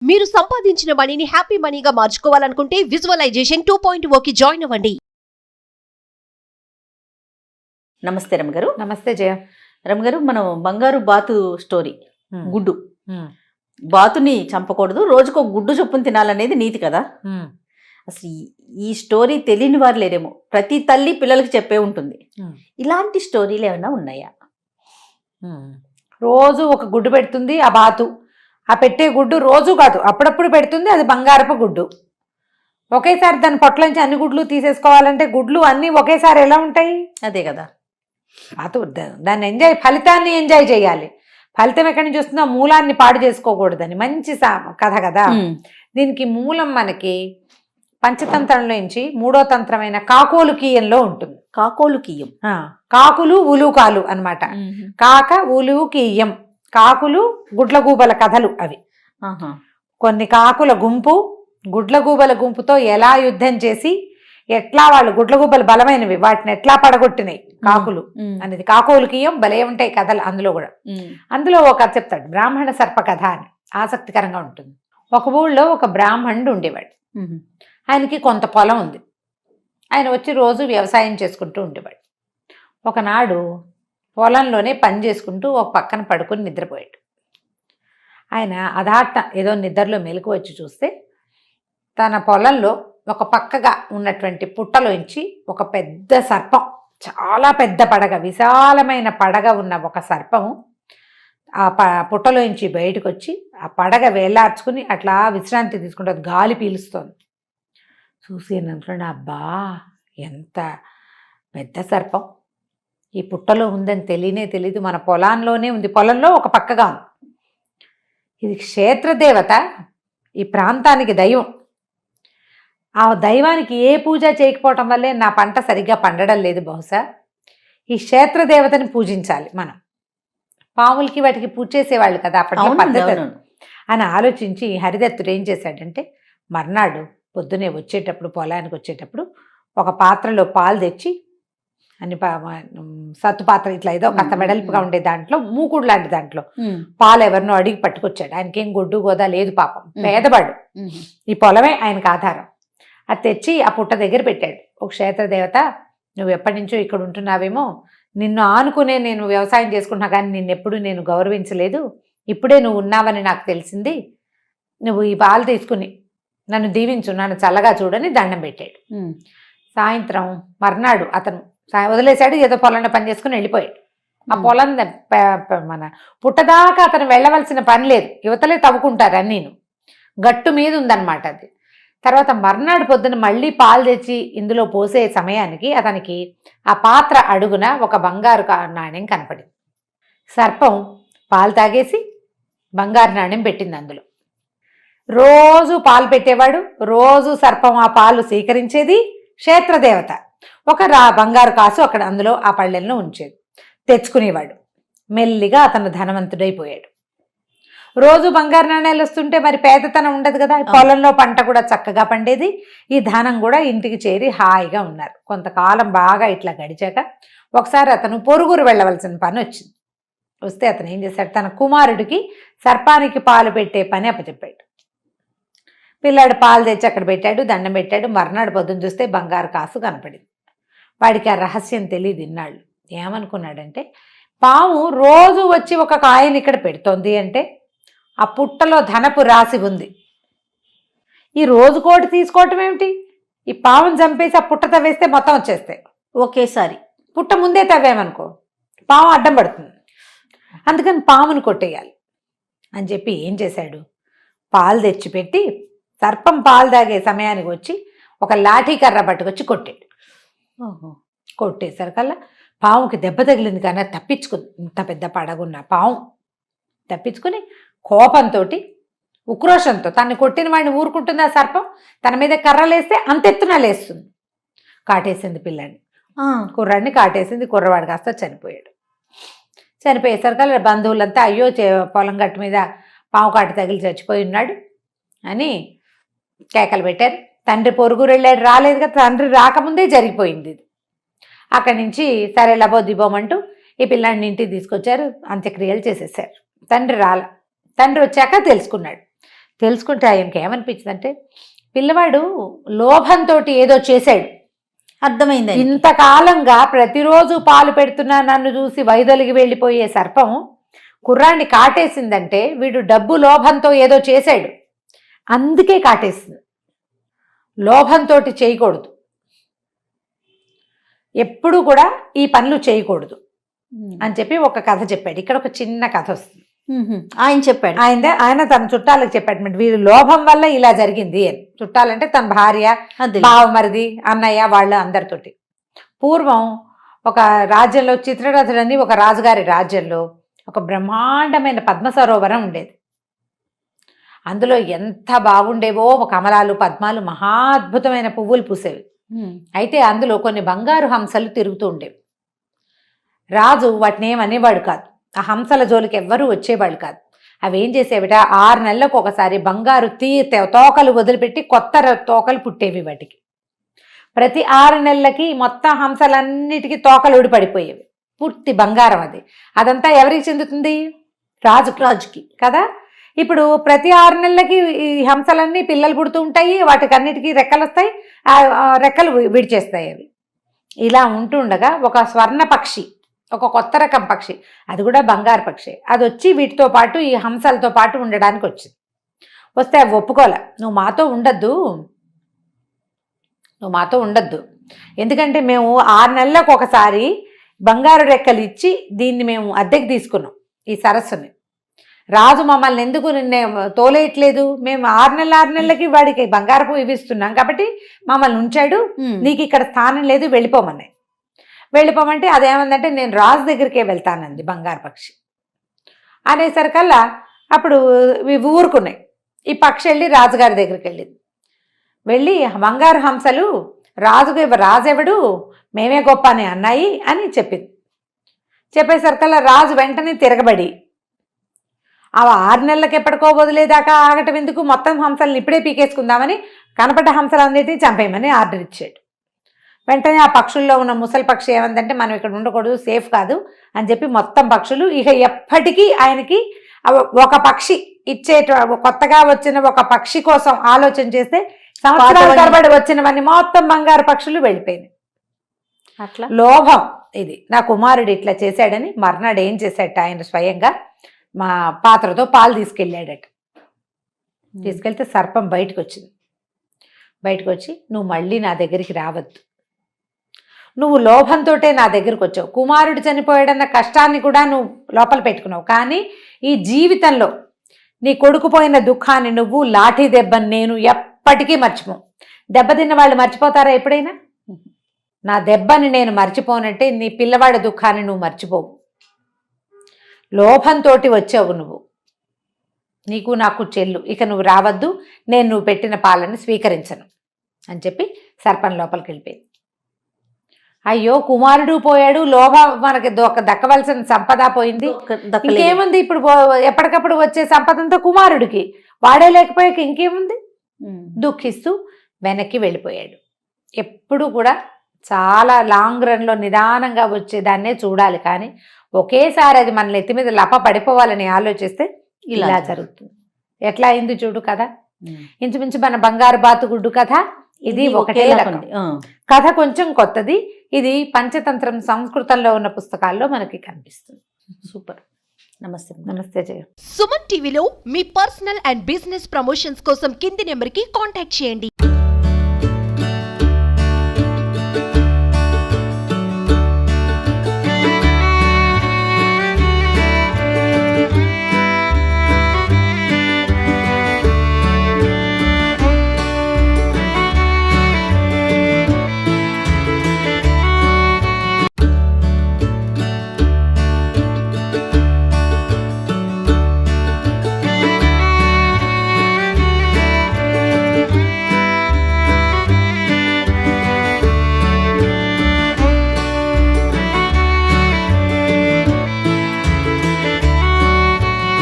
మీరు సంపాదించిన మనీని హ్యాపీ మనీగా మార్చుకోవాలనుకుంటే విజువలైజేషన్ 2.0కి జాయిన్ అవ్వండి. నమస్తే రమగారు. నమస్తే జయ. రమగారు, మనం బంగారు బాతు స్టోరీ, గుడ్డు బాతుని చంపకూడదు, రోజుకో గుడ్డు చొప్పున తినాలనేది నీతి కదా. అసలు ఈ స్టోరీ తెలియని వారు లేరేమో, ప్రతి తల్లి పిల్లలకి చెప్పే ఉంటుంది. ఇలాంటి స్టోరీలు ఏమైనా ఉన్నాయా? రోజు ఒక గుడ్డు పెడుతుంది ఆ బాతు. ఆ పెట్టే గుడ్డు రోజు కాదు, అప్పుడప్పుడు పెడుతుంది. అది బంగారపు గుడ్డు. ఒకేసారి దాని పొట్లోంచి అన్ని గుడ్లు తీసేసుకోవాలంటే గుడ్లు అన్నీ ఒకేసారి ఎలా ఉంటాయి? అదే కదా. బాతు దాన్ని ఫలితాన్ని ఎంజాయ్ చేయాలి. ఫలితం ఎక్కడి నుంచి వస్తుందో మూలాన్ని పాడు చేసుకోకూడదని మంచి కథ కదా. దీనికి మూలం మనకి పంచతంత్రంలో నుంచి మూడో తంత్రమైన కాకోలుకీయంలో ఉంటుంది. కాకోలుకీయం, కాకులు ఉలూకాలు అన్నమాట. కాక ఉలూకీయం, కాకులు గుడ్లగూబల కథలు అవి. కొన్ని కాకుల గుంపు గుడ్లగూబల గుంపుతో ఎలా యుద్ధం చేసి ఎట్లా వాళ్ళు గుడ్లగూబలు బలమైనవి, వాటిని ఎట్లా పడగొట్టినాయి కాకులు అనేది కాకోలుకీయం. భలే ఉంటాయి కథలు అందులో కూడా. అందులో ఒక కథ చెప్తాడు, బ్రాహ్మణ సర్ప కథ అని. ఆసక్తికరంగా ఉంటుంది. ఒక ఊళ్ళో ఒక బ్రాహ్మణుడు ఉండేవాడు. ఆయనకి కొంత పొలం ఉంది. ఆయన వచ్చి రోజు వ్యవసాయం చేసుకుంటూ ఉండేవాడు. ఒకనాడు పొలంలోనే పని చేసుకుంటూ ఒక పక్కన పడుకొని నిద్రపోయాడు. ఆయన అదాట ఏదో నిద్రలో మెలకు వచ్చి చూస్తే తన పొలంలో ఒక పక్కగా ఉన్నటువంటి పుట్టలోంచి ఒక పెద్ద సర్పం, చాలా పెద్ద పడగ, విశాలమైన పడగ ఉన్న ఒక సర్పము ఆ పుట్టలోంచి బయటకు వచ్చి ఆ పడగ వేలార్చుకుని అట్లా విశ్రాంతి తీసుకుంటుంది, గాలి పీలుస్తోంది. చూసి అనుకున్నాడు, అబ్బా ఎంత పెద్ద సర్పం, ఈ పుట్టలో ఉందని తెలీదు, మన పొలంలోనే ఉంది, పొలంలో ఒక పక్కగా ఉంది. ఇది క్షేత్రదేవత, ఈ ప్రాంతానికి దైవం. ఆ దైవానికి ఏ పూజ చేయకపోవటం వల్లే నా పంట సరిగ్గా పండడం లేదు. బహుశా ఈ క్షేత్రదేవతని పూజించాలి మనం. పాములకి వాటికి పూజ చేసేవాళ్ళు కదా అప్పట్లో పద్ధతి అని ఆలోచించి హరిదత్తుడు ఏం చేశాడంటే, మర్నాడు పొద్దునే వచ్చేటప్పుడు, పొలానికి వచ్చేటప్పుడు ఒక పాత్రలో పాలు తెచ్చి, అని సత్తు పాత్ర ఇట్లా ఏదో కాస్త వెడల్పుగా ఉండే దాంట్లో, మూకుడు లాంటి దాంట్లో పాలు ఎవరినో అడిగి పట్టుకొచ్చాడు. ఆయనకేం గొడ్డు గోదా లేదు పాపం, పేదవాడు. ఈ పొలమే ఆయనకు ఆధారం. అది తెచ్చి ఆ పుట్ట దగ్గర పెట్టాడు. ఒక క్షేత్రదేవత, నువ్వు ఎప్పటి నుంచో ఇక్కడ ఉంటున్నావేమో, నిన్ను ఆనుకునే నేను వ్యవసాయం చేసుకుంటున్నా, కానీ నిన్నెప్పుడు నేను గౌరవించలేదు, ఇప్పుడే నువ్వు ఉన్నావని నాకు తెలిసింది, నువ్వు ఈ పాలు తీసుకుని నన్ను దీవించు, నన్ను చల్లగా చూడని దండం పెట్టాడు. సాయంత్రం మర్నాడు అతను వదిలేశాడు, ఏదో పొలంలో పని చేసుకుని వెళ్ళిపోయాడు. ఆ పొలం మన పుట్టదాకా అతను వెళ్ళవలసిన పని లేదు, యువతలే తవ్వుకుంటారు అన్నీను, గట్టు మీద ఉందన్నమాట అది. తర్వాత మర్నాడు పొద్దున మళ్ళీ పాలు తెచ్చి ఇందులో పోసే సమయానికి అతనికి ఆ పాత్ర అడుగున ఒక బంగారు నాణ్యం కనపడింది. సర్పం పాలు తాగేసి బంగారు నాణ్యం పెట్టింది అందులో. రోజు పాలు పెట్టేవాడు, రోజు సర్పం ఆ పాలు స్వీకరించేది. క్షేత్రదేవత ఒక బంగారు కాసు అక్కడ అందులో ఆ పళ్ళెల్లో ఉంచేది, తెచ్చుకునేవాడు. మెల్లిగా అతను ధనవంతుడైపోయాడు. రోజు బంగారు నాణ్యాలు వస్తుంటే మరి పేదతనం ఉండదు కదా, పొలంలో పంట కూడా చక్కగా పండేది, ఈ ధనం కూడా ఇంటికి చేరి హాయిగా ఉన్నారు. కొంతకాలం బాగా ఇట్లా గడిచాక ఒకసారి అతను పొరుగురు వెళ్ళవలసిన పని వచ్చింది. వస్తే అతను ఏం చేశాడు, తన కుమారుడికి సర్పానికి పాలు పెట్టే పని అప్పచెప్పాడు. పిల్లాడు పాలు తెచ్చి అక్కడ పెట్టాడు, దండం పెట్టాడు. మర్నాడు పొద్దున్న చూస్తే బంగారు కాసు కనపడింది. వాడికి ఆ రహస్యం తెలియదు ఇన్నాళ్ళు. ఏమనుకున్నాడంటే, పాము రోజు వచ్చి ఒక కాయని ఇక్కడ పెడుతోంది అంటే ఆ పుట్టలో ధనపు రాసి ఉంది. ఈ రోజుకోటి తీసుకోవటం ఏమిటి, ఈ పాముని చంపేసి ఆ పుట్ట తవ్వేస్తే మొత్తం వచ్చేస్తాయి ఒకేసారి. పుట్ట ముందే తవ్వామనుకో పాము అడ్డం పడుతుంది, అందుకని పాముని కొట్టేయాలి అని చెప్పి ఏం చేశాడు, పాలు తెచ్చిపెట్టి సర్పం పాలు తాగే సమయానికి వచ్చి ఒక లాఠీ కర్ర పట్టుకొచ్చి కొట్టాడు. కొట్టేసరికల్లా పాముకి దెబ్బ తగిలింది, కానీ తప్పించుకుంది. ఇంత పెద్ద పడగున్న పాము తప్పించుకుని కోపంతో, ఉక్రోషంతో తన్ని కొట్టిన వాడిని ఊరుకుంటుంది ఆ సర్పం. తన మీద కర్రలేస్తే అంతెత్తున లేస్తుంది. కాటేసింది పిల్లాడిని, కుర్రాడిని కాటేసింది. కుర్రవాడు కాస్త చనిపోయాడు. చనిపోయేసరికల్లా బంధువులంతా అయ్యో పొలం గట్టు మీద పాము కాటు తగిలి చచ్చిపోయి ఉన్నాడు అని కేకలు పెట్టారు. తండ్రి పొరుగురు వెళ్ళాడు, రాలేదు కదా. తండ్రి రాకముందే జరిగిపోయింది ఇది. అక్కడి నుంచి సరే లబోదిబోమంటూ ఈ పిల్లాడిని ఇంటికి తీసుకొచ్చారు, అంత్యక్రియలు చేసేసారు. తండ్రి తండ్రి వచ్చాక తెలుసుకున్నాడు. తెలుసుకుంటే ఆయనకి ఏమనిపించింది అంటే పిల్లవాడు లోభంతో ఏదో చేశాడు. అర్థమైంది. ఇంతకాలంగా ప్రతిరోజు పాలు పెడుతున్నా నన్ను చూసి వైదొలిగి వెళ్ళిపోయే సర్పం కుర్రాన్ని కాటేసిందంటే వీడు డబ్బు లోభంతో ఏదో చేశాడు, అందుకే కాటేసింది. లోభంతో చేయకూడదు, ఎప్పుడు కూడా ఈ పనులు చేయకూడదు అని చెప్పి ఒక కథ చెప్పాడు. ఇక్కడ ఒక చిన్న కథ వస్తుంది. ఆయన చెప్పాడు. ఆయన తన చుట్టాలకు చెప్పాడు, వీరి లోభం వల్ల ఇలా జరిగింది అని. చుట్టాలంటే తన భార్య, బావమరిది, అన్నయ్య, వాళ్ళు అందరితోటి. పూర్వం ఒక రాజ్యంలో, చిత్రరథుడని ఒక రాజుగారి రాజ్యంలో ఒక బ్రహ్మాండమైన పద్మ సరోవరం ఉండేది. అందులో ఎంత బాగుండేవో కమలాలు, పద్మాలు, మహా అద్భుతమైన పువ్వులు పూసేవి. అయితే అందులో కొన్ని బంగారు హంసలు తిరుగుతూ ఉండేవి. రాజు వాటిని ఏమనేవాడు కాదు, ఆ హంసల జోలికి ఎవ్వరూ వచ్చేవాళ్ళు కాదు. అవి ఏం చేసేవిట, 6 నెలలకు ఒకసారి బంగారు తోకలు వదిలిపెట్టి కొత్త తోకలు పుట్టేవి వాటికి. ప్రతి 6 నెలలకి మొత్తం హంసలన్నిటికీ తోకలు ఊడిపడిపోయేవి. పూర్తి బంగారం అది. అదంతా ఎవరికి చెందుతుంది? రాజుకి కదా. ఇప్పుడు ప్రతి 6 నెలలకి ఈ హంసలన్నీ పిల్లలు పుడుతూ ఉంటాయి, వాటికి అన్నిటికీ రెక్కలు వస్తాయి, రెక్కలు విడిచేస్తాయి అవి. ఇలా ఉంటుండగా ఒక స్వర్ణ పక్షి, ఒక కొత్త రకం పక్షి, అది కూడా బంగారు పక్షి, అది వచ్చి వీటితో పాటు ఈ హంసలతో పాటు ఉండడానికి వచ్చింది. వస్తే అవి ఒప్పుకోలే, నువ్వు మాతో ఉండద్దు, ఎందుకంటే మేము 6 నెలలకు ఒకసారి బంగారు రెక్కలు ఇచ్చి దీన్ని మేము అద్దెకి తీసుకున్నాం, ఈ సరస్సుని. రాజు మమ్మల్ని ఎందుకు తోలేయట్లేదు, మేము 6 నెలలకి వాడికి బంగారపు ఇవిస్తున్నాం కాబట్టి మమ్మల్ని ఉంచాడు, నీకు ఇక్కడ స్థానం లేదు, వెళ్ళిపోమంటే అదేమందంటే నేను రాజు దగ్గరికే వెళ్తానంది బంగారు పక్షి. అనేసరికల్లా అప్పుడు ఇవి ఊరుకున్నాయి. ఈ పక్షి వెళ్ళి రాజుగారి దగ్గరికి వెళ్ళి బంగారు హంసలు రాజెవడు, మేమే గొప్ప అని అన్నాయి అని చెప్పింది. చెప్పేసరికల్లా రాజు వెంటనే తిరగబడి ఆ 6 నెలలకు ఎప్పటికో వదిలేదాకా ఆగటం ఎందుకు, మొత్తం హంసలను ఇప్పుడే పీకేసుకుందామని కనపడ్డ హంసలన్నిటినీ చంపేయమని ఆర్డర్ ఇచ్చాడు. వెంటనే ఆ పక్షుల్లో ఉన్న ముసలి పక్షి ఏమందంటే మనం ఇక్కడ ఉండకూడదు, సేఫ్ కాదు అని చెప్పి మొత్తం పక్షులు ఇక ఎప్పటికీ ఆయనకి ఒక పక్షి కొత్తగా వచ్చిన ఒక పక్షి కోసం ఆలోచన చేస్తే సంవత్సరాల తరబడి వచ్చినవన్నీ మొత్తం బంగారు పక్షులు వెళ్ళిపోయినాయి. అట్లా లోభం ఇది. నా కుమారుడు ఇట్లా చేశాడని మర్నాడు ఏం చేశాడట, ఆయన స్వయంగా మా పాత్రతో పాలు తీసుకెళ్ళాడట. తీసుకెళ్తే సర్పం బయటకు వచ్చి నువ్వు మళ్ళీ నా దగ్గరికి రావద్దు, నువ్వు లోభంతోటే నా దగ్గరికి వచ్చావు, కుమారుడు చనిపోయాడన్న కష్టాన్ని కూడా నువ్వు లోపల పెట్టుకున్నావు, కానీ ఈ జీవితంలో నీ కొడుకుపోయిన దుఃఖాన్ని నువ్వు, లాఠీ దెబ్బని నేను ఎప్పటికీ మర్చిపోను. దెబ్బతిన్న వాళ్ళు మర్చిపోతారా ఎప్పుడైనా? నా దెబ్బని నేను మర్చిపోనంటే నీ పిల్లవాడి దుఃఖాన్ని నువ్వు మర్చిపోవు. లోభంతో వచ్చావు నువ్వు, నీకు నాకు చెల్లు, ఇక నువ్వు రావద్దు, నేను నువ్వు పెట్టిన పాలను స్వీకరించను అని చెప్పి సర్పం లోపలికి వెళ్ళిపోయింది. అయ్యో కుమారుడు పోయాడు, లోభ మనకి దక్కవలసిన సంపద పోయింది, ఇంకేముంది, ఇప్పుడు ఎప్పటికప్పుడు వచ్చే సంపదంతా కుమారుడికి, వాడే లేకపోయాక ఇంకేముంది, దుఃఖిస్తూ వెనక్కి వెళ్ళిపోయాడు. ఎప్పుడు కూడా చాలా లాంగ్ రన్లో నిదానంగా వచ్చేదాన్నే చూడాలి, కానీ ఒకేసారి అది మన నెత్తి మీద లప పడిపోవాలని ఆలోచిస్తే ఇలా జరుగుతుంది. ఎట్లా అయింది చూడు కదా. ఇంచుమించు మన బంగారు బాతుగుడ్డు కథ ఇది ఒకటే రకం కథ, కొంచెం కొత్తది. ఇది పంచతంత్రం సంస్కృతంలో ఉన్న పుస్తకాల్లో మనకి కనిపిస్తుంది. సూపర్. నమస్తే జయ. సుమన్ టీవీలో మీ పర్సనల్ అండ్ బిజినెస్ ప్రమోషన్స్ కోసం కింది నెంబర్కి కాంటాక్ట్ చేయండి.